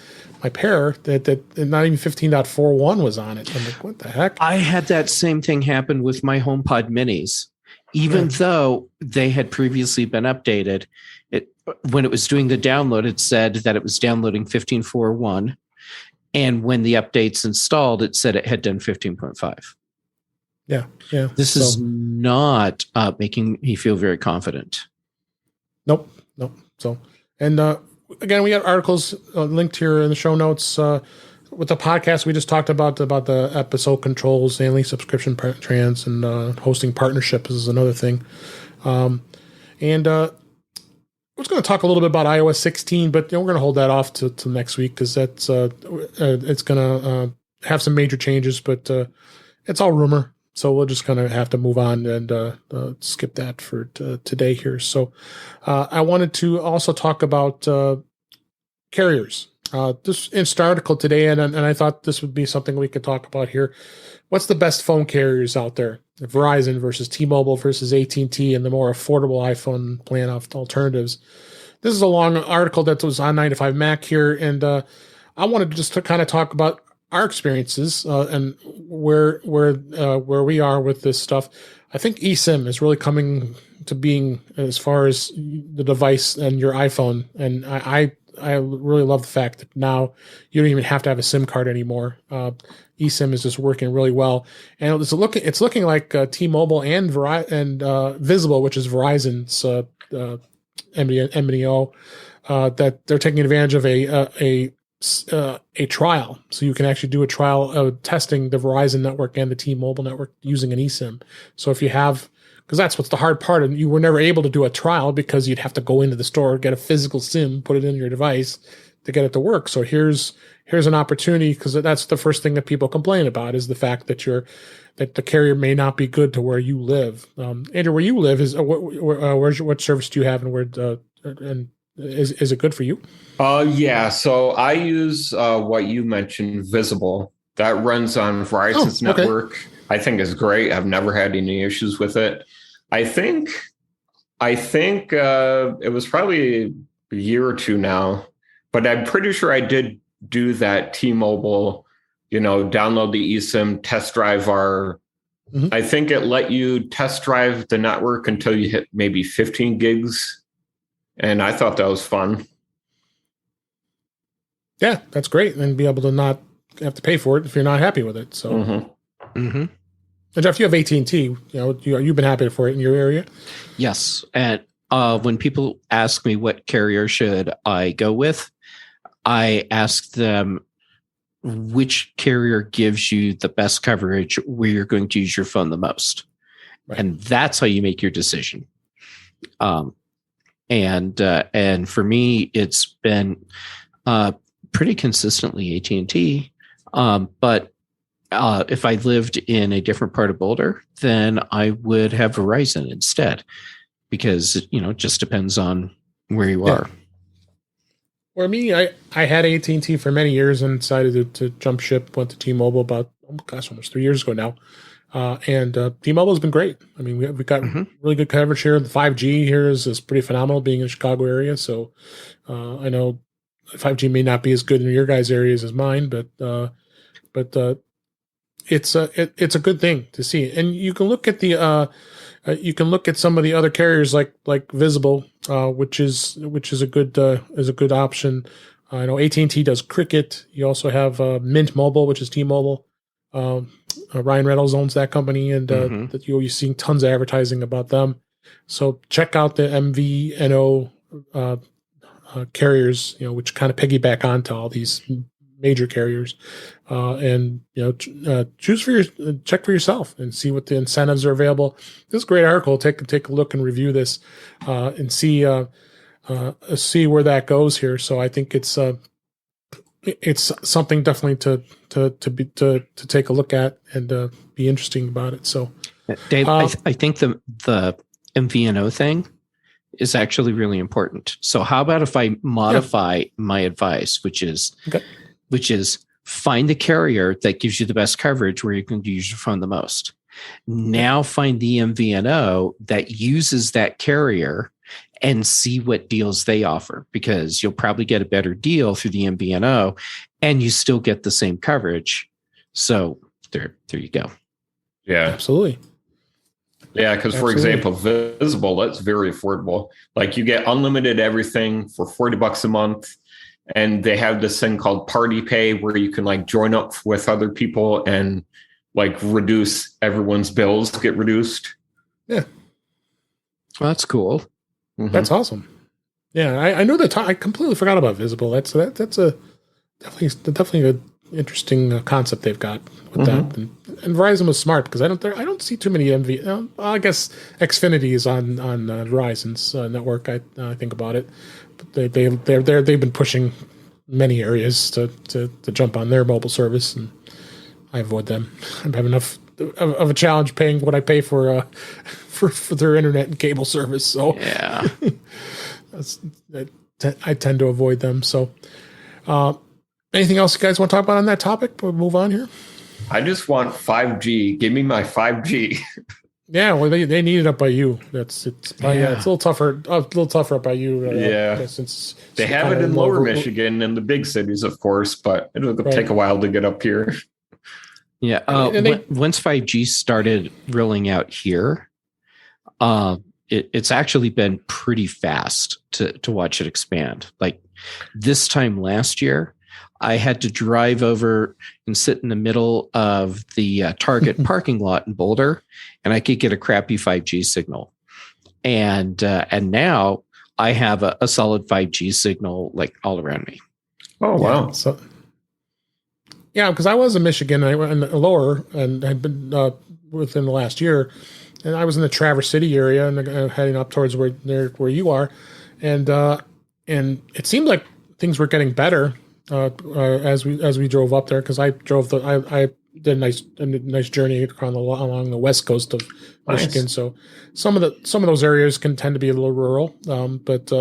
my pair, that not even 15.41 was on it. I'm like, what the heck? I had that same thing happen with my HomePod minis. Even though they had previously been updated, when it was doing the download, it said that it was downloading 15.41. And when the updates installed, it said it had done 15.5. Yeah. This is not making me feel very confident. Nope. So, and again, we got articles linked here in the show notes. With the podcast, we just talked about the episode controls, daily subscription trans, and hosting partnerships is another thing. And I was going to talk a little bit about iOS 16, but we're going to hold that off to next week because that's it's going to have some major changes, but it's all rumor. So we'll just kind of have to move on and skip that for today here. So I wanted to also talk about carriers. This in an article today, and I thought this would be something we could talk about here. What's the best phone carriers out there? Verizon versus T-Mobile versus AT&T, and the more affordable iPhone plan alternatives. This is a long article that was on 9 to 5 Mac here, and I wanted just to kind of talk about our experiences and where we are with this stuff. I think eSIM is really coming to being as far as the device and your iPhone, and I really love the fact that now you don't even have to have a SIM card anymore. eSIM is just working really well, and it's looking like T-Mobile and Visible, which is Verizon's MVNO, that they're taking advantage of a trial, so you can actually do a trial of testing the Verizon network and the T-Mobile network using an eSIM. So if you have, because that's what's the hard part, and you were never able to do a trial because you'd have to go into the store, get a physical SIM, put it in your device to get it to work. So here's an opportunity, because that's the first thing that people complain about is the fact that the carrier may not be good to where you live. Andrew, where you live is what service do you have, and is it good for you? Yeah. So I use what you mentioned, Visible. That runs on Verizon's network. I think is great. I've never had any issues with it. I think it was probably a year or two now, but I'm pretty sure I did do that T-Mobile, download the eSIM, test drive our. Mm-hmm. I think it let you test drive the network until you hit maybe 15 gigs. And I thought that was fun. Yeah, that's great. And be able to not have to pay for it if you're not happy with it. So, Mm-hmm. And Jeff, you have AT&T. You've been happy for it in your area. Yes, and when people ask me what carrier should I go with, I ask them which carrier gives you the best coverage where you're going to use your phone the most, right. And that's how you make your decision. And for me, it's been pretty consistently AT&T, but. If I lived in a different part of Boulder, then I would have Verizon instead, because it just depends on where you are. For me, I had AT&T for many years and decided to jump ship. Went to T-Mobile about almost 3 years ago now, and T-Mobile has been great. I mean, we've got really good coverage here. The 5G here is pretty phenomenal, being in the Chicago area. So I know 5G may not be as good in your guys' areas as mine, but it's a good thing to see, and you can look at some of the other carriers like Visible, which is a good option. I know AT&T does Cricket. You also have Mint Mobile, which is T-Mobile. Ryan Reynolds owns that company, and that you're seeing tons of advertising about them. So check out the MVNO carriers, which kind of piggyback onto all these major carriers, and check for yourself and see what the incentives are available. This is a great article. Take a look and review this and see where that goes here. So I think it's something definitely to take a look at and be interesting about it. So, Dave, I think the MVNO thing is actually really important. So how about if I modify my advice, which is find the carrier that gives you the best coverage where you can use your phone the most. Now find the MVNO that uses that carrier and see what deals they offer, because you'll probably get a better deal through the MVNO and you still get the same coverage. So there you go. Yeah, absolutely. Yeah, because for example, Visible, that's very affordable. Like you get unlimited everything for $40 a month. And they have this thing called Party Pay where you can like join up with other people and like reduce everyone's bills, get reduced. Yeah. Well, that's cool. Mm-hmm. That's awesome. Yeah, I know that. I completely forgot about Visible. That's a definitely an interesting concept they've got with that. And Verizon was smart because I don't see too many MV. I guess Xfinity is on Verizon's network. I think about it, but they've been pushing many areas to jump on their mobile service, and I avoid them. I have enough of a challenge paying what I pay for their internet and cable service. So Yeah. I tend to avoid them. So, anything else you guys want to talk about on that topic? We'll move on here. I just want 5G. Give me my 5G. Yeah, well, they need it up by you. It's it's a little tougher. A little tougher up by you. Since they have it in Lower Michigan and the big cities, of course, but it'll take a while to get up here. Yeah. Once 5G started rolling out here, it's actually been pretty fast to watch it expand. Like this time last year, I had to drive over and sit in the middle of the Target parking lot in Boulder, and I could get a crappy 5G signal. And now I have a solid 5G signal like all around me. Oh wow! Yeah, so because I was in Michigan and Lower, and had been within the last year. And I was in the Traverse City area and heading up towards where you are, and it seemed like things were getting better as we drove up there, because I did a nice journey along the west coast of Michigan. So some of those areas can tend to be a little rural, but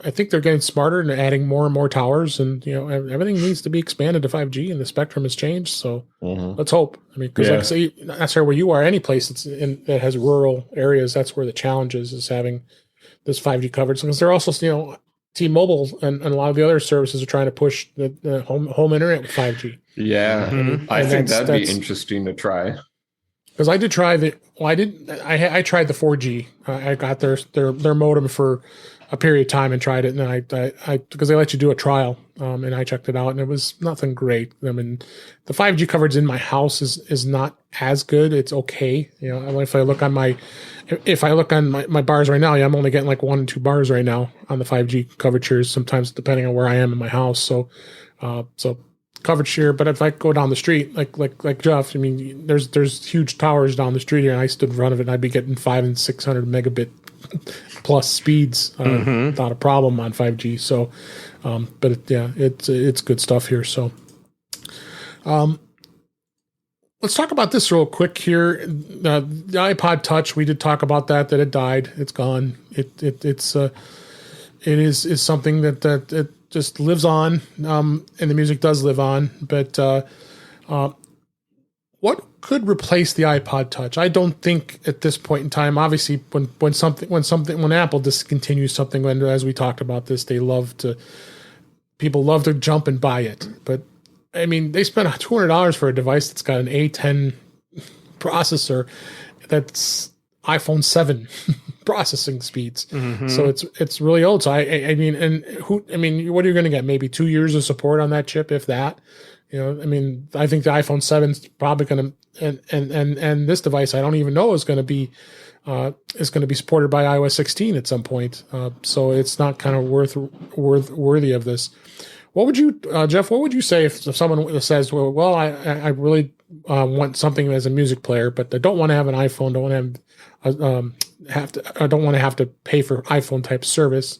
I think they're getting smarter and adding more and more towers, and everything needs to be expanded to 5G, and the spectrum has changed. So let's hope. I mean, because like I say, that's where you are. Any place that has rural areas, that's where the challenge is having this 5G coverage, because they're also T-Mobile and a lot of the other services are trying to push the home internet with 5G. Yeah, I think that'd be interesting to try. Because I did try I tried the 4G. I got their modem for a period of time and tried it, and I because they let you do a trial, and I checked it out, and it was nothing great. I mean, the 5G coverage in my house is not as good. It's okay. If I look on my bars right now, I'm only getting like 1 and 2 bars right now on the 5G coverage here, sometimes depending on where I am in my house. So coverage here. But if I go down the street, like Jeff, I mean, there's huge towers down the street here, and I stood in front of it, and I'd be getting 500 and 600 megabit plus speeds, not a problem on 5G. So, but it's good stuff here. So, let's talk about this real quick here. The iPod Touch, we did talk about that it died. It's gone. It is something that it just lives on, and the music does live on. But what could replace the iPod Touch? I don't think at this point in time. Obviously, when Apple discontinues something, as we talked about this, people love to jump and buy it. But I mean, they spent $200 for a device that's got an A10 processor that's iPhone 7 processing speeds. So it's really old. So I mean, what are you going to get? Maybe 2 years of support on that chip, if that. I mean, I think the iPhone 7 is probably going to, and this device, I don't even know is going to be supported by iOS 16 at some point. So it's not kind of worthy of this. What would you, Jeff? What would you say if someone says, "Well, I really want something as a music player, but I don't want to have an iPhone. Don't want to I don't want to have to pay for iPhone type service."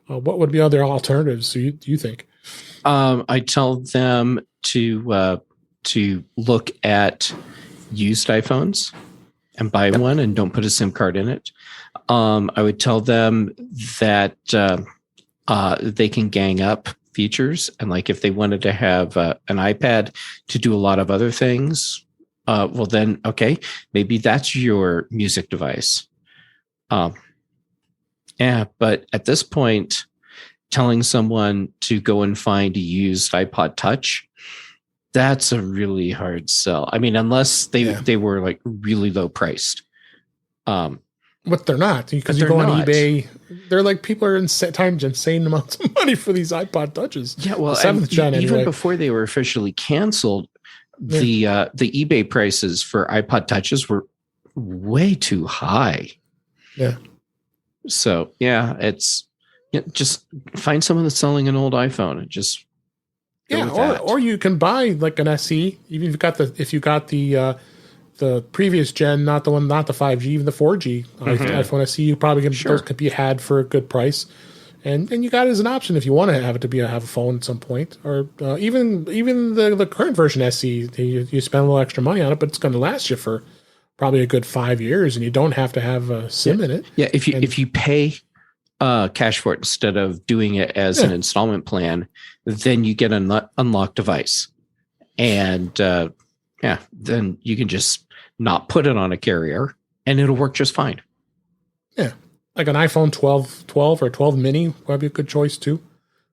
What would be other alternatives? Do you think? I tell them to look at used iPhones and buy one, and don't put a SIM card in it. I would tell them that they can gang up features, and like if they wanted to have an iPad to do a lot of other things, well then okay, maybe that's your music device. But at this point, telling someone to go and find a used iPod Touch, that's a really hard sell. I mean, unless they were like really low priced. But they're not, because you go on eBay. They're like, people are insane amounts of money for these iPod Touches. Yeah, well, even before they were officially canceled, the eBay prices for iPod Touches were way too high. Yeah. So yeah, it's Yeah, just find someone that's selling an old iPhone and just go with that. or you can buy like an SE, even if you got the previous gen, not the 5G, even the 4G iPhone SE, you probably can those could be had for a good price. And you got it as an option if you want to have it to have a phone at some point, or even the current version SE, you spend a little extra money on it, but it's going to last you for probably a good 5 years, and you don't have to have a SIM in it. Yeah, if you pay cash for it instead of doing it as an installment plan, then you get an unlocked device, and then you can just not put it on a carrier, and it'll work just fine. Yeah. Like an iPhone 12 or 12 mini would be a good choice too.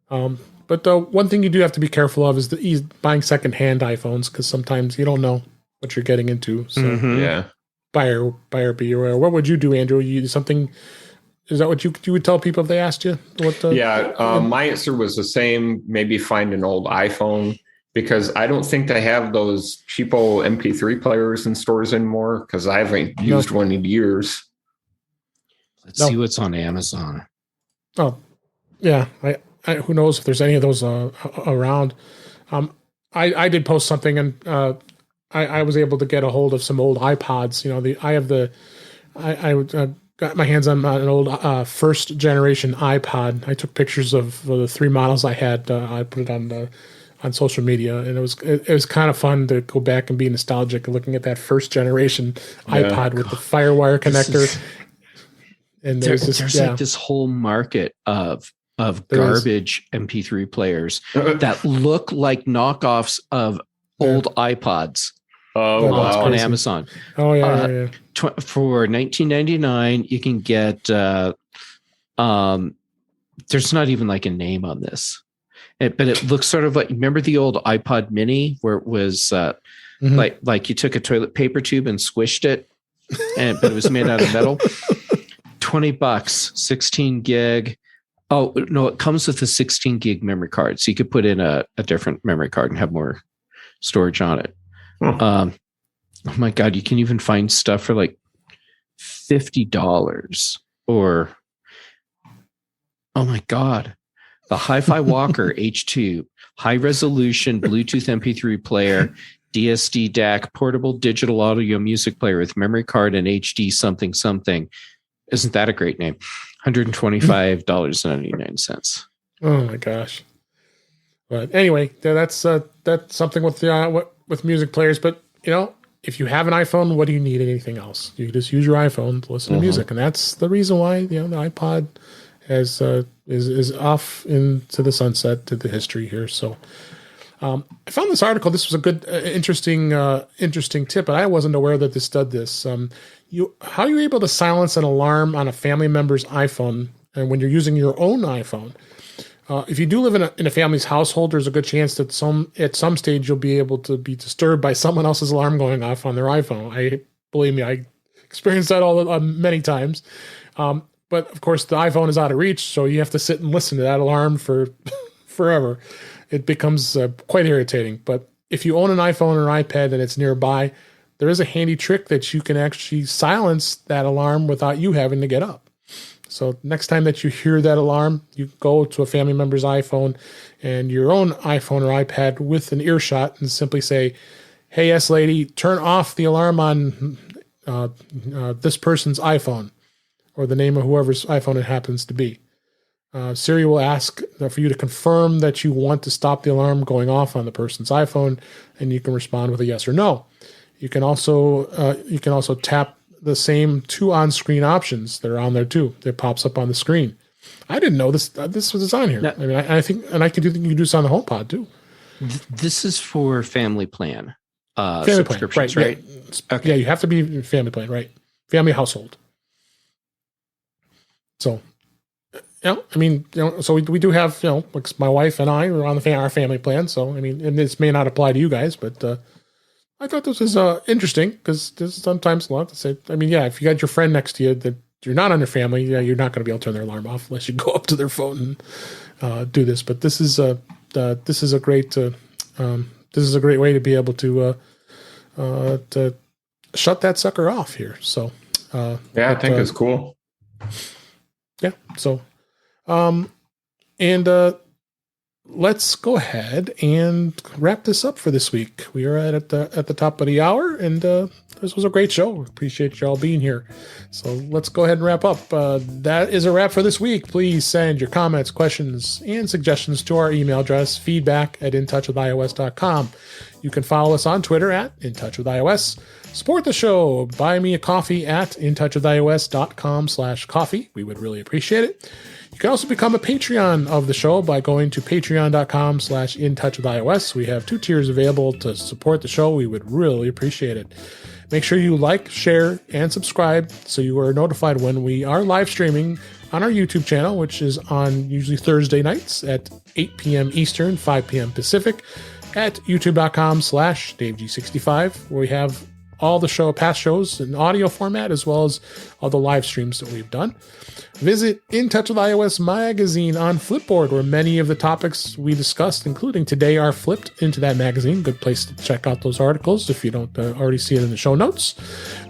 But the one thing you do have to be careful of is buying secondhand iPhones, because sometimes you don't know what you're getting into. So buyer beware. What would you do, Andrew? Is that what you would tell people if they asked you? My answer was the same. Maybe find an old iPhone, because I don't think they have those cheapo MP3 players in stores anymore, because I haven't used one in years. Let's see what's on Amazon. Oh, yeah. I who knows if there's any of those around. I did post something, and I was able to get a hold of some old iPods. I got my hands on an old first generation iPod. I took pictures of the 3 models I had. I put it on social media, and it was kind of fun to go back and be nostalgic and looking at that first generation iPod with the FireWire connector. And there's like this whole market of garbage MP3 players that look like knockoffs of old iPods. On Amazon. Oh yeah. For $19.99, you can get. There's not even like a name on this, but it looks sort of like, remember the old iPod Mini, where it was like you took a toilet paper tube and squished it, but it was made out of metal. $20, 16 gig. Oh no, it comes with a 16 gig memory card, so you could put in a different memory card and have more storage on it. Oh my God, you can even find stuff for like $50, or oh my God, the Hi-Fi Walker H2 high resolution Bluetooth MP3 player, DSD DAC, portable digital audio music player with memory card and HD something something. Isn't that a great name? $125.99. Oh my gosh. But anyway, that's something with music players. But if you have an iPhone, what do you need anything else? You just use your iPhone to listen to music, and that's the reason why the iPod is off into the sunset to the history here. So I found this article. This was a good, interesting tip, but I wasn't aware that this did this. How you're able to silence an alarm on a family member's iPhone, and when you're using your own iPhone. If you do live in a family's household, there's a good chance that at some stage you'll be able to be disturbed by someone else's alarm going off on their iPhone. Believe me, I experienced that many times. But of course, the iPhone is out of reach, so you have to sit and listen to that alarm for forever. It becomes quite irritating. But if you own an iPhone or an iPad and it's nearby, there is a handy trick that you can actually silence that alarm without you having to get up. So next time that you hear that alarm, you go to a family member's iPhone and your own iPhone or iPad with an earshot and simply say, "Hey, yes, lady, turn off the alarm on this person's iPhone," or the name of whoever's iPhone it happens to be. Siri will ask for you to confirm that you want to stop the alarm going off on the person's iPhone, and you can respond with a yes or no. You can also tap the same 2 on-screen options that are on there too. That pops up on the screen. I didn't know this was on here. I mean, I think you can do this on the HomePod too. This is for family plan family subscriptions, plan, right? Yeah. Okay. Yeah, you have to be family plan, right? Family household. So, I mean, so we do have, like my wife and I are on our family plan. So, I mean, and this may not apply to you guys, but I thought this was interesting, because there's sometimes a lot to say. I mean, yeah, if you got your friend next to you that you're not on your family, you're not going to be able to turn their alarm off unless you go up to their phone and do this. But this is a great way to be able to shut that sucker off here. So I think it's cool. Yeah. So And let's go ahead and wrap this up for this week. We are at the top of the hour, and this was a great show. Appreciate y'all being here. So let's go ahead and wrap up. That is a wrap for this week. Please send your comments, questions, and suggestions to our email address, feedback@intouchwithios.com. You can follow us on Twitter @intouchwithios. Support the show. Buy me a coffee at intouchwithios.com/coffee. We would really appreciate it. You can also become a Patreon of the show by going to patreon.com/intouchwithios. We have 2 tiers available to support the show. We would really appreciate it. Make sure you like, share, and subscribe so you are notified when we are live streaming on our YouTube channel, which is on usually Thursday nights at 8 p.m. Eastern, 5 p.m. Pacific at youtube.com/DaveG65, where we have all the past shows in audio format, as well as all the live streams that we've done. Visit In Touch with iOS magazine on Flipboard, where many of the topics we discussed, including today, are flipped into that magazine. Good place to check out those articles if you don't already see it in the show notes.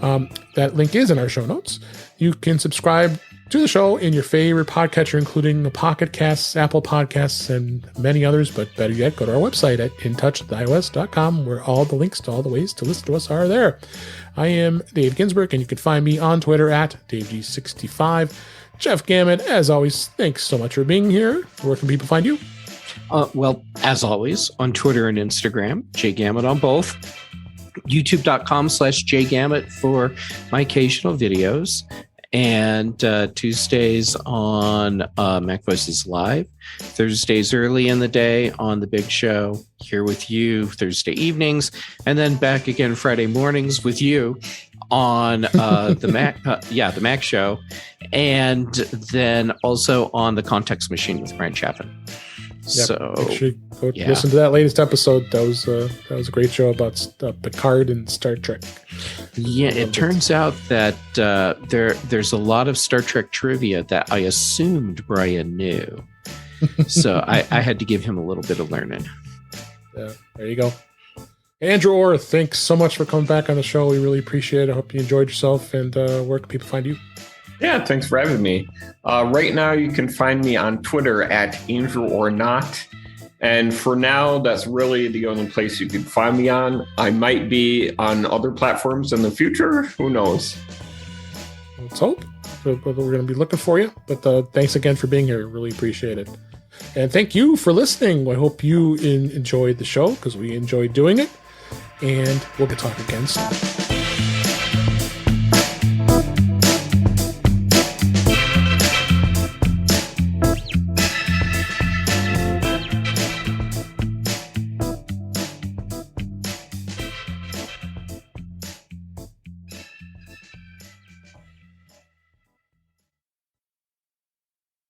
That link is in our show notes. You can subscribe to the show in your favorite podcatcher, including the Pocket Casts, Apple Podcasts, and many others. But better yet, go to our website at intouchwithios.com, where all the links to all the ways to listen to us are there. I am Dave Ginsburg, and you can find me on Twitter at DaveG65. Jeff Gamet, as always, thanks so much for being here. Where can people find you? Well, as always, on Twitter and Instagram, JGamet on both. YouTube.com/JGamet for my occasional videos. And Tuesdays on Mac Voices Live, Thursdays early in the day on The Big Show, here with you Thursday evenings, and then back again Friday mornings with you on the Mac, the Mac Show, and then also on The Context Machine with Brian Chapin. Yep. So make sure you go listen to that latest episode. That was a great show about Picard and Star Trek. Yeah, it turns out that there's a lot of Star Trek trivia that I assumed Brian knew. So I had to give him a little bit of learning. Yeah, there you go. Andrew Orr, thanks so much for coming back on the show. We really appreciate it. I hope you enjoyed yourself. And where can people find you? Yeah, thanks for having me. Right now, you can find me on Twitter at Andrew or Not. And for now, that's really the only place you can find me on. I might be on other platforms in the future. Who knows? Let's hope. We're going to be looking for you. But thanks again for being here. Really appreciate it. And thank you for listening. I hope you enjoyed the show, because we enjoyed doing it. And we'll get talking again soon.